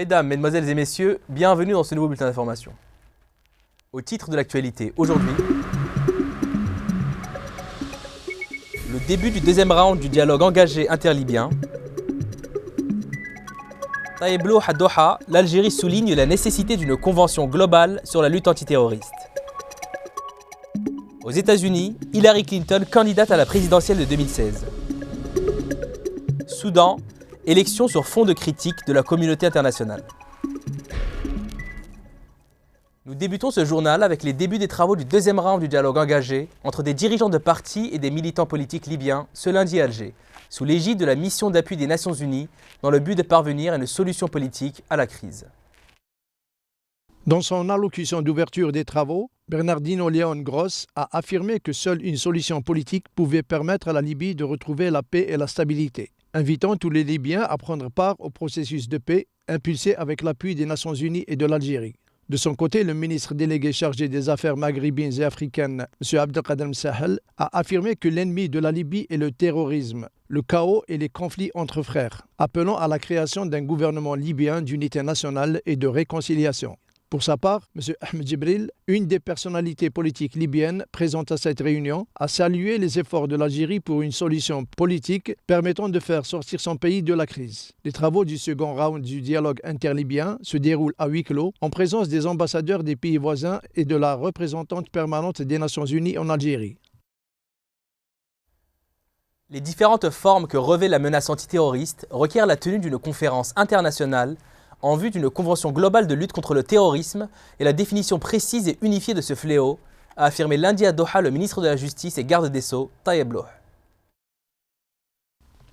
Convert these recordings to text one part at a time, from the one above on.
Mesdames, Mesdemoiselles et Messieurs, bienvenue dans ce nouveau bulletin d'information. Au titre de l'actualité, aujourd'hui, le début du deuxième round du dialogue engagé interlibyen. Tayeb Louh à Doha, l'Algérie souligne la nécessité d'une convention globale sur la lutte antiterroriste. Aux États-Unis, Hillary Clinton candidate à la présidentielle de 2016. Soudan, élection sur fond de critique de la communauté internationale. Nous débutons ce journal avec les débuts des travaux du deuxième round du dialogue engagé entre des dirigeants de partis et des militants politiques libyens ce lundi à Alger, sous l'égide de la mission d'appui des Nations Unies dans le but de parvenir à une solution politique à la crise. Dans son allocution d'ouverture des travaux, Bernardino León Gross a affirmé que seule une solution politique pouvait permettre à la Libye de retrouver la paix et la stabilité, invitant tous les Libyens à prendre part au processus de paix impulsé avec l'appui des Nations Unies et de l'Algérie. De son côté, le ministre délégué chargé des affaires maghrébines et africaines, M. Abdelkader Msahel, a affirmé que l'ennemi de la Libye est le terrorisme, le chaos et les conflits entre frères, appelant à la création d'un gouvernement libyen d'unité nationale et de réconciliation. Pour sa part, M. Ahmed Djibril, une des personnalités politiques libyennes présentes à cette réunion, a salué les efforts de l'Algérie pour une solution politique permettant de faire sortir son pays de la crise. Les travaux du second round du dialogue interlibyen se déroulent à huis clos en présence des ambassadeurs des pays voisins et de la représentante permanente des Nations Unies en Algérie. Les différentes formes que revêt la menace antiterroriste requièrent la tenue d'une conférence internationale en vue d'une convention globale de lutte contre le terrorisme et la définition précise et unifiée de ce fléau, a affirmé lundi à Doha le ministre de la Justice et garde des Sceaux, Tayeb Louh.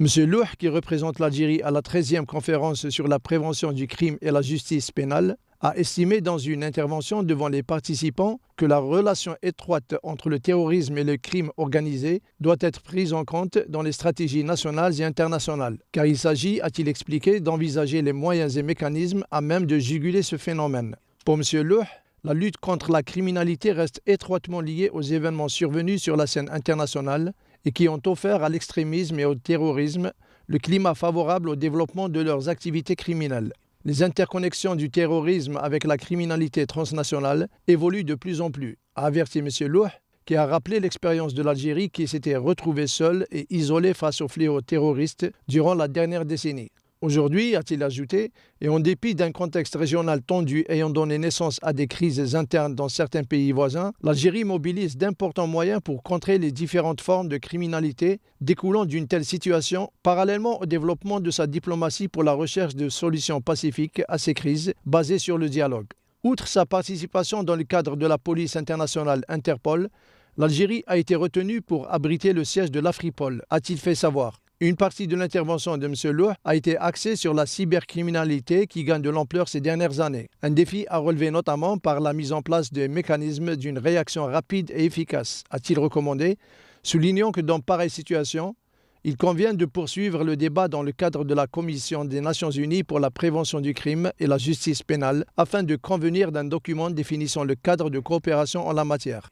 M. Louh, qui représente l'Algérie à la 13e conférence sur la prévention du crime et la justice pénale, a estimé dans une intervention devant les participants que la relation étroite entre le terrorisme et le crime organisé doit être prise en compte dans les stratégies nationales et internationales, car il s'agit, a-t-il expliqué, d'envisager les moyens et mécanismes à même de juguler ce phénomène. Pour M. Louh, la lutte contre la criminalité reste étroitement liée aux événements survenus sur la scène internationale et qui ont offert à l'extrémisme et au terrorisme le climat favorable au développement de leurs activités criminelles. Les interconnexions du terrorisme avec la criminalité transnationale évoluent de plus en plus, a averti M. Louh, qui a rappelé l'expérience de l'Algérie qui s'était retrouvée seule et isolée face aux fléaux terroristes durant la dernière décennie. Aujourd'hui, a-t-il ajouté, et en dépit d'un contexte régional tendu ayant donné naissance à des crises internes dans certains pays voisins, l'Algérie mobilise d'importants moyens pour contrer les différentes formes de criminalité découlant d'une telle situation, parallèlement au développement de sa diplomatie pour la recherche de solutions pacifiques à ces crises basées sur le dialogue. Outre sa participation dans le cadre de la police internationale Interpol, l'Algérie a été retenue pour abriter le siège de l'Afripol, a-t-il fait savoir. Une partie de l'intervention de M. Louh a été axée sur la cybercriminalité qui gagne de l'ampleur ces dernières années. Un défi à relever notamment par la mise en place de mécanismes d'une réaction rapide et efficace, a-t-il recommandé, soulignant que dans pareille situation, il convient de poursuivre le débat dans le cadre de la Commission des Nations Unies pour la prévention du crime et la justice pénale afin de convenir d'un document définissant le cadre de coopération en la matière.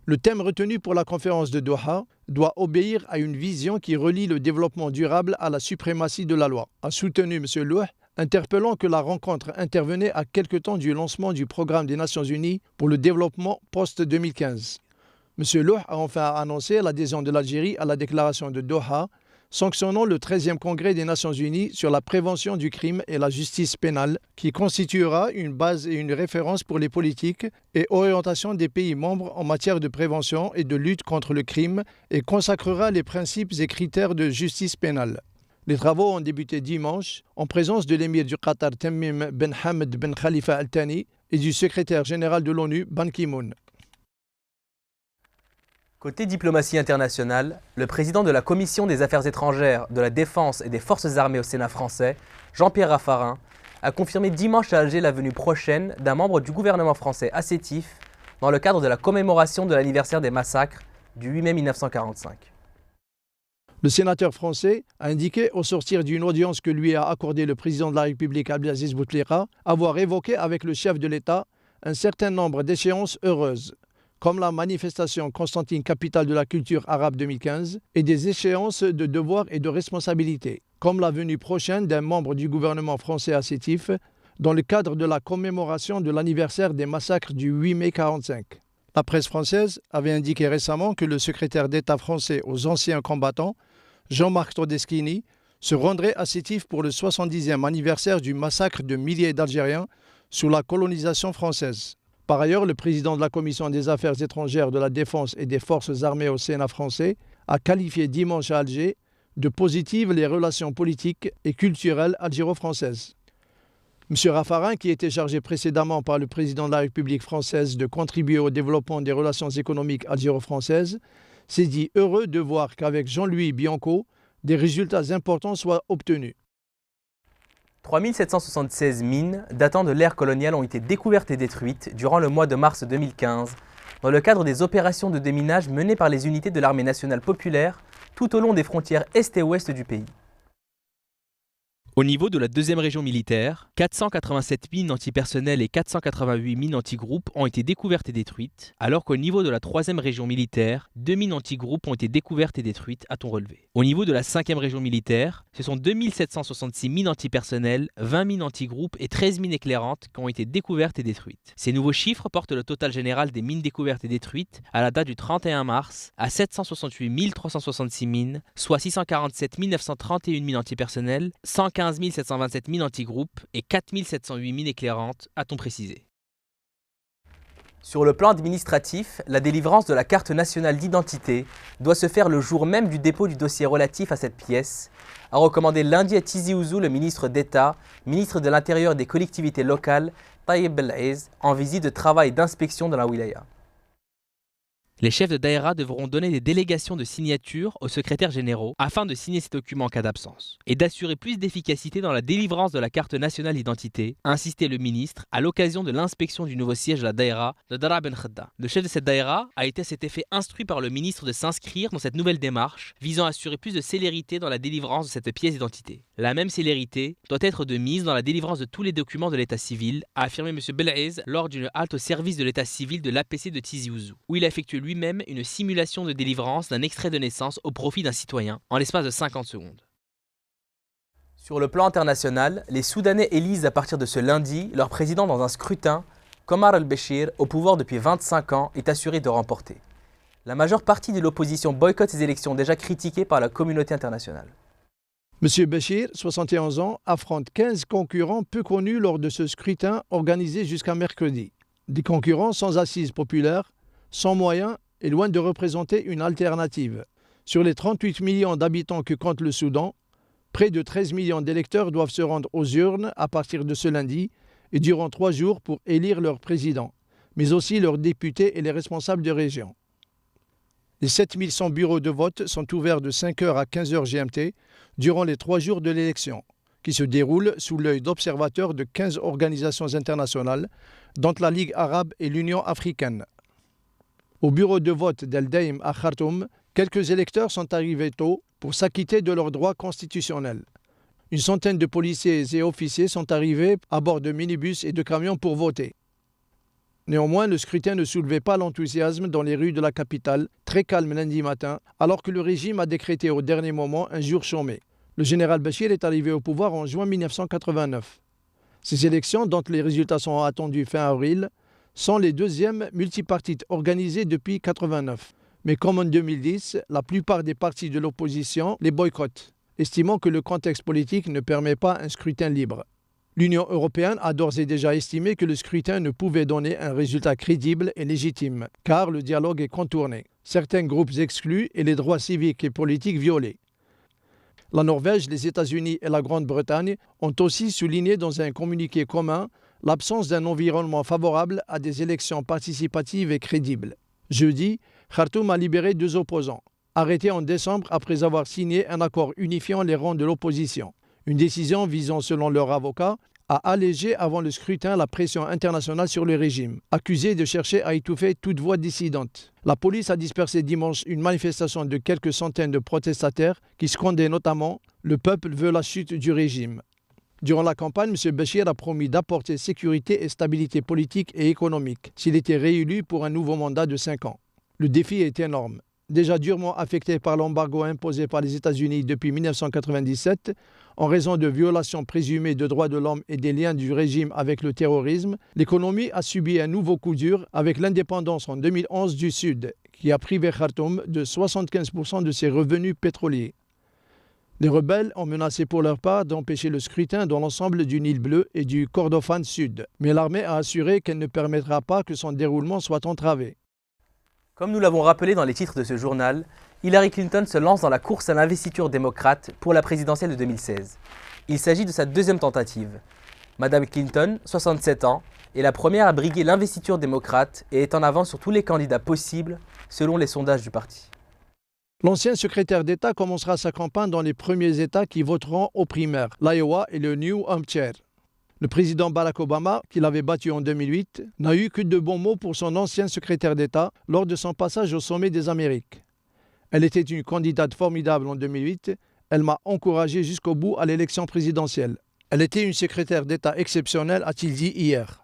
Le thème retenu pour la conférence de Doha doit obéir à une vision qui relie le développement durable à la suprématie de la loi, a soutenu M. Louh, interpellant que la rencontre intervenait à quelque temps du lancement du programme des Nations Unies pour le développement post-2015. M. Louh a enfin annoncé l'adhésion de l'Algérie à la déclaration de Doha, sanctionnant le 13e congrès des Nations Unies sur la prévention du crime et la justice pénale, qui constituera une base et une référence pour les politiques et orientations des pays membres en matière de prévention et de lutte contre le crime et consacrera les principes et critères de justice pénale. Les travaux ont débuté dimanche en présence de l'émir du Qatar Tamim Ben Hamad Ben Khalifa Al Thani et du secrétaire général de l'ONU Ban Ki-moon. Côté diplomatie internationale, le président de la Commission des Affaires étrangères, de la Défense et des Forces armées au Sénat français, Jean-Pierre Raffarin, a confirmé dimanche à Alger la venue prochaine d'un membre du gouvernement français à Sétif dans le cadre de la commémoration de l'anniversaire des massacres du 8 mai 1945. Le sénateur français a indiqué au sortir d'une audience que lui a accordée le président de la République Abdelaziz Bouteflika avoir évoqué avec le chef de l'État un certain nombre d'échéances heureuses, comme la manifestation Constantine capitale de la culture arabe 2015 et des échéances de devoirs et de responsabilités, comme la venue prochaine d'un membre du gouvernement français à Sétif dans le cadre de la commémoration de l'anniversaire des massacres du 8 mai 1945. La presse française avait indiqué récemment que le secrétaire d'État français aux anciens combattants, Jean-Marc Todeschini, se rendrait à Sétif pour le 70e anniversaire du massacre de milliers d'Algériens sous la colonisation française. Par ailleurs, le président de la Commission des Affaires étrangères, de la Défense et des Forces armées au Sénat français a qualifié dimanche à Alger de positives les relations politiques et culturelles algéro-françaises. M. Raffarin, qui était chargé précédemment par le président de la République française de contribuer au développement des relations économiques algéro-françaises, s'est dit heureux de voir qu'avec Jean-Louis Bianco, des résultats importants soient obtenus. 3776 mines datant de l'ère coloniale ont été découvertes et détruites durant le mois de mars 2015 dans le cadre des opérations de déminage menées par les unités de l'armée nationale populaire tout au long des frontières est et ouest du pays. Au niveau de la deuxième région militaire, 487 mines antipersonnelles et 488 mines antigroupes ont été découvertes et détruites, alors qu'au niveau de la troisième région militaire, 2 mines antigroupes ont été découvertes et détruites, a-t-on relevé. Au niveau de la cinquième région militaire, ce sont 2766 mines antipersonnelles, 20 mines antigroupes et 13 mines éclairantes qui ont été découvertes et détruites. Ces nouveaux chiffres portent le total général des mines découvertes et détruites à la date du 31 mars à 768 366 mines, soit 647 931 mines antipersonnelles, 115 727 mines antigroupes et 4 708 mines éclairantes, a-t-on précisé. Sur le plan administratif, la délivrance de la carte nationale d'identité doit se faire le jour même du dépôt du dossier relatif à cette pièce, a recommandé lundi à Tizi Ouzou le ministre d'État, ministre de l'Intérieur et des collectivités locales, Tayeb Belaiz, en visite de travail et d'inspection dans la wilaya. Les chefs de daïra devront donner des délégations de signature aux secrétaires généraux afin de signer ces documents en cas d'absence et d'assurer plus d'efficacité dans la délivrance de la carte nationale d'identité, a insisté le ministre à l'occasion de l'inspection du nouveau siège de la daïra de Dara Ben Khedda. Le chef de cette daïra a été à cet effet instruit par le ministre de s'inscrire dans cette nouvelle démarche visant à assurer plus de célérité dans la délivrance de cette pièce d'identité. La même célérité doit être de mise dans la délivrance de tous les documents de l'état civil, a affirmé M. Belaiz lors d'une halte au service de l'état civil de l'APC de Tizi Ouzou, où il a effectué lui-même une simulation de délivrance d'un extrait de naissance au profit d'un citoyen en l'espace de 50 secondes. Sur le plan international, les Soudanais élisent à partir de ce lundi leur président dans un scrutin qu'Omar al-Béchir, au pouvoir depuis 25 ans, est assuré de remporter. La majeure partie de l'opposition boycotte ces élections déjà critiquées par la communauté internationale. M. Béchir, 71 ans, affronte 15 concurrents peu connus lors de ce scrutin organisé jusqu'à mercredi. Des concurrents sans assises populaires, sans moyens et loin de représenter une alternative. Sur les 38 millions d'habitants que compte le Soudan, près de 13 millions d'électeurs doivent se rendre aux urnes à partir de ce lundi et durant 3 jours pour élire leur président, mais aussi leurs députés et les responsables de région. Les 7100 bureaux de vote sont ouverts de 5h à 15h GMT durant les 3 jours de l'élection, qui se déroule sous l'œil d'observateurs de 15 organisations internationales, dont la Ligue arabe et l'Union africaine. Au bureau de vote d'El Daim à Khartoum, quelques électeurs sont arrivés tôt pour s'acquitter de leurs droits constitutionnels. Une centaine de policiers et officiers sont arrivés à bord de minibus et de camions pour voter. Néanmoins, le scrutin ne soulevait pas l'enthousiasme dans les rues de la capitale, très calme lundi matin, alors que le régime a décrété au dernier moment un jour chômé. Le général Béchir est arrivé au pouvoir en juin 1989. Ces élections, dont les résultats sont attendus fin avril, sont les deuxièmes multipartites organisées depuis 1989. Mais comme en 2010, la plupart des partis de l'opposition les boycottent, estimant que le contexte politique ne permet pas un scrutin libre. L'Union européenne a d'ores et déjà estimé que le scrutin ne pouvait donner un résultat crédible et légitime, car le dialogue est contourné, certains groupes exclus et les droits civiques et politiques violés. La Norvège, les États-Unis et la Grande-Bretagne ont aussi souligné dans un communiqué commun l'absence d'un environnement favorable à des élections participatives et crédibles. Jeudi, Khartoum a libéré 2 opposants, arrêtés en décembre après avoir signé un accord unifiant les rangs de l'opposition. Une décision visant, selon leur avocat, à alléger avant le scrutin la pression internationale sur le régime, accusé de chercher à étouffer toute voix dissidente. La police a dispersé dimanche une manifestation de quelques centaines de protestataires qui scandaient notamment « Le peuple veut la chute du régime ». Durant la campagne, M. Béchir a promis d'apporter sécurité et stabilité politique et économique s'il était réélu pour un nouveau mandat de 5 ans. Le défi est énorme. déjà durement affecté par l'embargo imposé par les États-Unis depuis 1997, en raison de violations présumées de droits de l'homme et des liens du régime avec le terrorisme, l'économie a subi un nouveau coup dur avec l'indépendance en 2011 du Sud, qui a privé Khartoum de 75% de ses revenus pétroliers. Les rebelles ont menacé pour leur part d'empêcher le scrutin dans l'ensemble du Nil bleu et du Kordofan Sud, mais l'armée a assuré qu'elle ne permettra pas que son déroulement soit entravé. Comme nous l'avons rappelé dans les titres de ce journal, Hillary Clinton se lance dans la course à l'investiture démocrate pour la présidentielle de 2016. Il s'agit de sa deuxième tentative. Madame Clinton, 67 ans, est la première à briguer l'investiture démocrate et est en avance sur tous les candidats possibles, selon les sondages du parti. L'ancien secrétaire d'État commencera sa campagne dans les premiers États qui voteront aux primaires, l'Iowa et le New Hampshire. Le président Barack Obama, qui l'avait battu en 2008, n'a eu que de bons mots pour son ancien secrétaire d'État lors de son passage au sommet des Amériques. Elle était une candidate formidable en 2008, elle m'a encouragé jusqu'au bout à l'élection présidentielle. Elle était une secrétaire d'État exceptionnelle, a-t-il dit hier.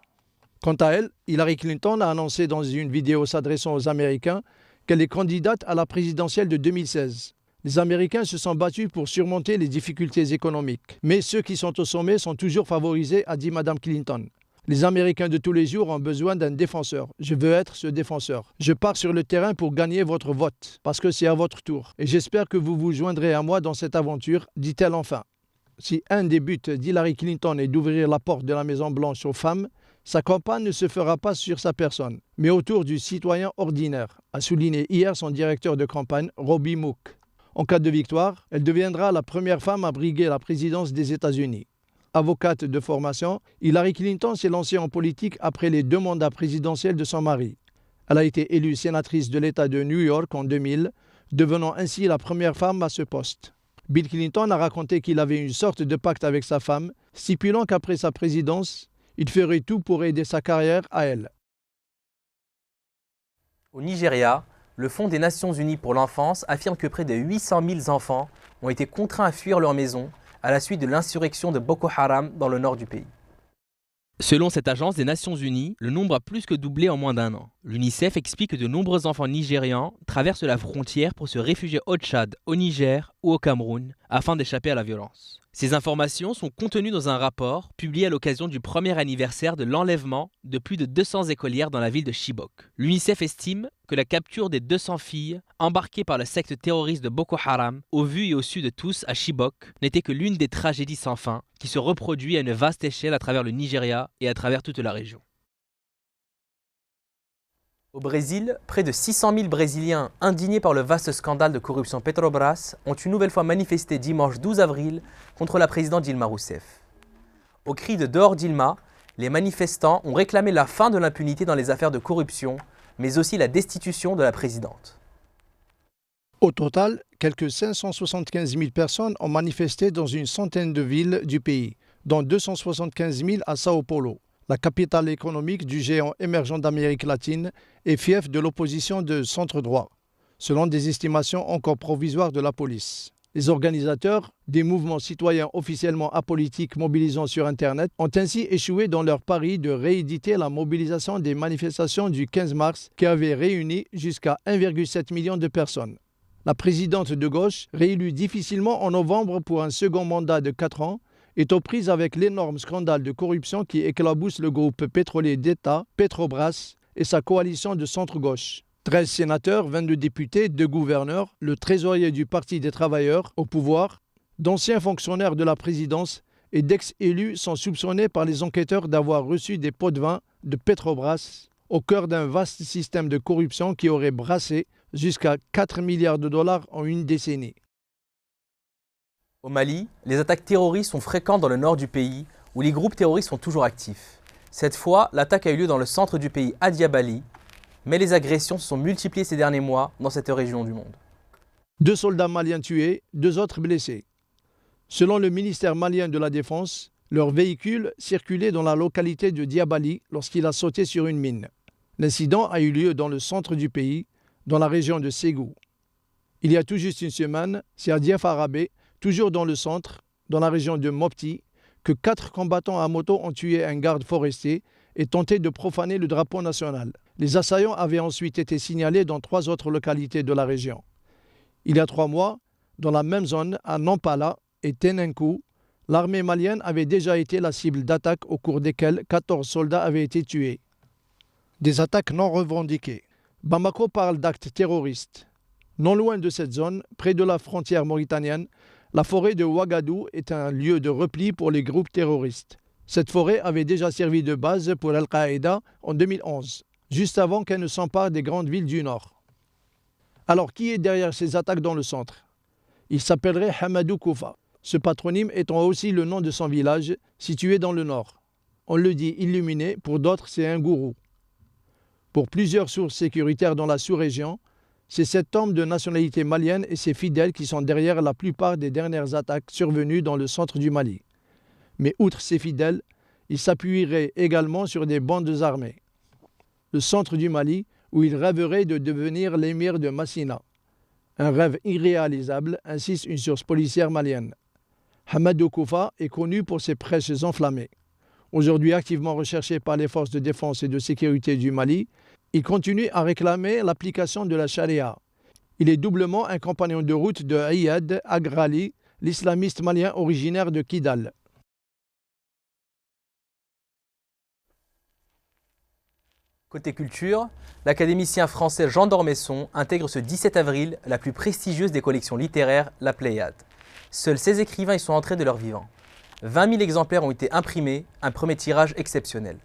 Quant à elle, Hillary Clinton a annoncé dans une vidéo s'adressant aux Américains qu'elle est candidate à la présidentielle de 2016. Les Américains se sont battus pour surmonter les difficultés économiques. Mais ceux qui sont au sommet sont toujours favorisés, a dit Mme Clinton. Les Américains de tous les jours ont besoin d'un défenseur. Je veux être ce défenseur. Je pars sur le terrain pour gagner votre vote, parce que c'est à votre tour. Et j'espère que vous vous joindrez à moi dans cette aventure, dit-elle enfin. Si un des buts d'Hillary Clinton est d'ouvrir la porte de la Maison-Blanche aux femmes, sa campagne ne se fera pas sur sa personne, mais autour du citoyen ordinaire, a souligné hier son directeur de campagne, Robbie Mook. En cas de victoire, elle deviendra la première femme à briguer la présidence des États-Unis. Avocate de formation, Hillary Clinton s'est lancée en politique après les 2 mandats présidentiels de son mari. Elle a été élue sénatrice de l'État de New York en 2000, devenant ainsi la première femme à ce poste. Bill Clinton a raconté qu'il avait une sorte de pacte avec sa femme, stipulant qu'après sa présidence, il ferait tout pour aider sa carrière à elle. Au Nigeria, le Fonds des Nations Unies pour l'enfance affirme que près de 800 000 enfants ont été contraints à fuir leur maison à la suite de l'insurrection de Boko Haram dans le nord du pays. Selon cette agence des Nations Unies, le nombre a plus que doublé en moins d'1 an. L'UNICEF explique que de nombreux enfants nigérians traversent la frontière pour se réfugier au Tchad, au Niger ou au Cameroun afin d'échapper à la violence. Ces informations sont contenues dans un rapport publié à l'occasion du premier anniversaire de l'enlèvement de plus de 200 écolières dans la ville de Chibok. L'UNICEF estime que la capture des 200 filles embarquées par la secte terroriste de Boko Haram, au vu et au su de tous à Chibok, n'était que l'une des tragédies sans fin qui se reproduit à une vaste échelle à travers le Nigeria et à travers toute la région. Au Brésil, près de 600 000 Brésiliens indignés par le vaste scandale de corruption Petrobras ont une nouvelle fois manifesté dimanche 12 avril contre la présidente Dilma Rousseff. Au cri de « Dehors Dilma », les manifestants ont réclamé la fin de l'impunité dans les affaires de corruption, mais aussi la destitution de la présidente. Au total, quelques 575 000 personnes ont manifesté dans une centaine de villes du pays, dont 275 000 à Sao Paulo, la capitale économique du géant émergent d'Amérique latine et fief de l'opposition de centre-droit, selon des estimations encore provisoires de la police. Les organisateurs des mouvements citoyens officiellement apolitiques mobilisant sur Internet ont ainsi échoué dans leur pari de rééditer la mobilisation des manifestations du 15 mars qui avait réuni jusqu'à 1,7 million de personnes. La présidente de gauche, réélue difficilement en novembre pour un second mandat de 4 ans, est aux prises avec l'énorme scandale de corruption qui éclabousse le groupe pétrolier d'État, Petrobras, et sa coalition de centre-gauche. 13 sénateurs, 22 députés, 2 gouverneurs, le trésorier du Parti des travailleurs au pouvoir, d'anciens fonctionnaires de la présidence et d'ex-élus sont soupçonnés par les enquêteurs d'avoir reçu des pots de vin de Petrobras au cœur d'un vaste système de corruption qui aurait brassé jusqu'à 4 milliards de dollars en une décennie. Au Mali, les attaques terroristes sont fréquentes dans le nord du pays, où les groupes terroristes sont toujours actifs. Cette fois, l'attaque a eu lieu dans le centre du pays, à Diabali, mais les agressions se sont multipliées ces derniers mois dans cette région du monde. 2 soldats maliens tués, 2 autres blessés. Selon le ministère malien de la Défense, leur véhicule circulait dans la localité de Diabali lorsqu'il a sauté sur une mine. L'incident a eu lieu dans le centre du pays, dans la région de Ségou. Il y a tout juste une semaine, c'est à Diafarabé, toujours dans le centre, dans la région de Mopti, que 4 combattants à moto ont tué un garde forestier et tenté de profaner le drapeau national. Les assaillants avaient ensuite été signalés dans 3 autres localités de la région. Il y a 3 mois, dans la même zone, à Nampala et Tenenkou, l'armée malienne avait déjà été la cible d'attaques au cours desquelles 14 soldats avaient été tués. Des attaques non revendiquées. Bamako parle d'actes terroristes. Non loin de cette zone, près de la frontière mauritanienne, la forêt de Ouagadou est un lieu de repli pour les groupes terroristes. Cette forêt avait déjà servi de base pour Al-Qaïda en 2011, juste avant qu'elle ne s'empare des grandes villes du nord. Alors, qui est derrière ces attaques dans le centre? Il s'appellerait Hamadou Koufa, ce patronyme étant aussi le nom de son village, situé dans le nord. On le dit illuminé, pour d'autres c'est un gourou. Pour plusieurs sources sécuritaires dans la sous-région, c'est cet homme de nationalité malienne et ses fidèles qui sont derrière la plupart des dernières attaques survenues dans le centre du Mali. Mais outre ses fidèles, il s'appuierait également sur des bandes armées. Le centre du Mali, où il rêverait de devenir l'émir de Massina. Un rêve irréalisable, insiste une source policière malienne. Hamadou Koufa est connu pour ses prêches enflammées. Aujourd'hui activement recherché par les forces de défense et de sécurité du Mali, il continue à réclamer l'application de la charia. Il est doublement un compagnon de route de Ayad Agrali, l'islamiste malien originaire de Kidal. Côté culture, l'académicien français Jean d'Ormesson intègre ce 17 avril la plus prestigieuse des collections littéraires, la Pléiade. Seuls 16 écrivains y sont entrés de leur vivant. 20 000 exemplaires ont été imprimés, un premier tirage exceptionnel.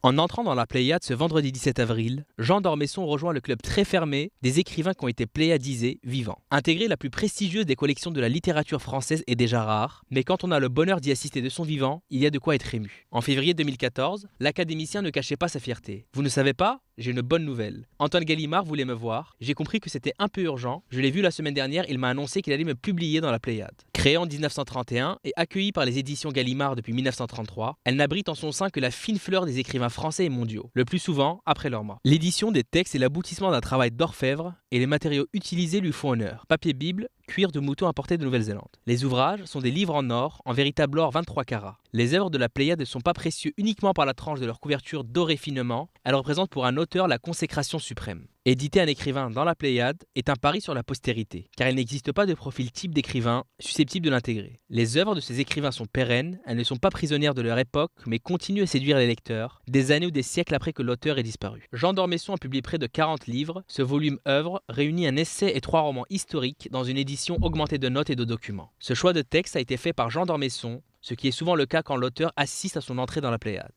En entrant dans la Pléiade ce vendredi 17 avril, Jean d'Ormesson rejoint le club très fermé des écrivains qui ont été pléiadisés vivants. Intégrer la plus prestigieuse des collections de la littérature française est déjà rare, mais quand on a le bonheur d'y assister de son vivant, il y a de quoi être ému. En février 2014, l'académicien ne cachait pas sa fierté. Vous ne savez pas ? J'ai une bonne nouvelle. Antoine Gallimard voulait me voir, j'ai compris que c'était un peu urgent, je l'ai vu la semaine dernière, il m'a annoncé qu'il allait me publier dans la Pléiade. Créée en 1931 et accueillie par les éditions Gallimard depuis 1933, elle n'abrite en son sein que la fine fleur des écrivains français et mondiaux, le plus souvent après leur mort. L'édition des textes est l'aboutissement d'un travail d'orfèvre et les matériaux utilisés lui font honneur. Papier bible, cuir de mouton importé de Nouvelle-Zélande. Les ouvrages sont des livres en or, en véritable or 23 carats. Les œuvres de la Pléiade ne sont pas précieux uniquement par la tranche de leur couverture dorée finement, elles représentent pour un auteur la consécration suprême. Éditer un écrivain dans la Pléiade est un pari sur la postérité, car il n'existe pas de profil type d'écrivain susceptible de l'intégrer. Les œuvres de ces écrivains sont pérennes, elles ne sont pas prisonnières de leur époque, mais continuent à séduire les lecteurs, des années ou des siècles après que l'auteur ait disparu. Jean d'Ormesson a publié près de 40 livres. Ce volume œuvre réunit un essai et 3 romans historiques dans une édition augmentée de notes et de documents. Ce choix de texte a été fait par Jean d'Ormesson, ce qui est souvent le cas quand l'auteur assiste à son entrée dans la Pléiade.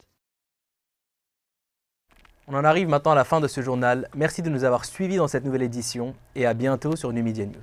On en arrive maintenant à la fin de ce journal. Merci de nous avoir suivis dans cette nouvelle édition et à bientôt sur Numidia News.